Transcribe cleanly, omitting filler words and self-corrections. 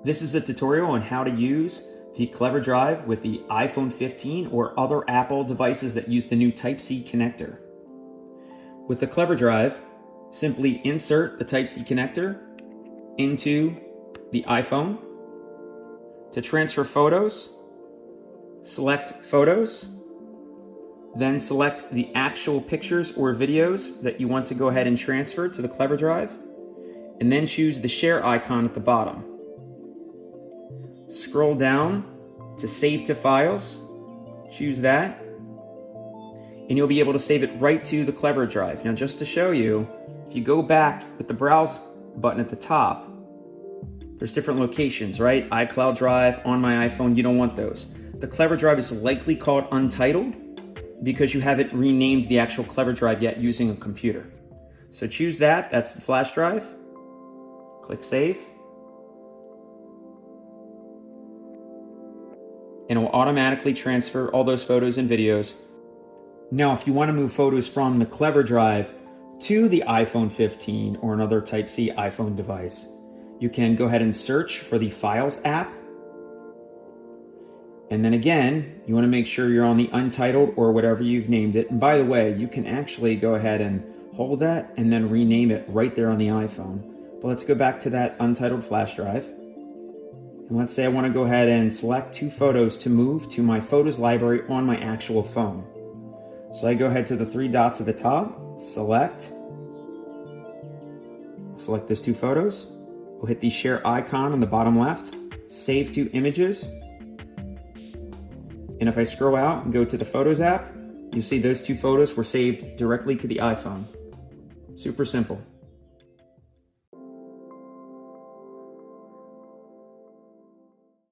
This is a tutorial on how to use the CleverDrive with the iPhone 15 or other Apple devices that use the new Type-C connector. With the CleverDrive, simply insert the Type-C connector into the iPhone. To transfer photos, select Photos, then select the actual pictures or videos that you want to go ahead and transfer to the CleverDrive, and then choose the share icon at the bottom. Scroll down to Save to Files, choose that, and you'll be able to save it right to the CleverDrive. Now, just to show you, if you go back with the Browse button at the top, there's different locations, right? iCloud Drive, on my iPhone, you don't want those. The CleverDrive is likely called Untitled because you haven't renamed the actual CleverDrive yet using a computer. So choose that, that's the flash drive. Click Save. And it will automatically transfer all those photos and videos. Now, if you want to move photos from the CleverDrive to the iPhone 15 or another Type-C iPhone device, you can go ahead and search for the Files app. And then again, you want to make sure you're on the Untitled or whatever you've named it. And by the way, you can actually go ahead and hold that and then rename it right there on the iPhone. But let's go back to that Untitled flash drive. And let's say I want to go ahead and select 2 photos to move to my photos library on my actual phone. So I go ahead to the 3 dots at the top, select those 2 photos. We'll hit the share icon on the bottom left, save to images. And if I scroll out and go to the Photos app, you'll see those 2 photos were saved directly to the iPhone. Super simple.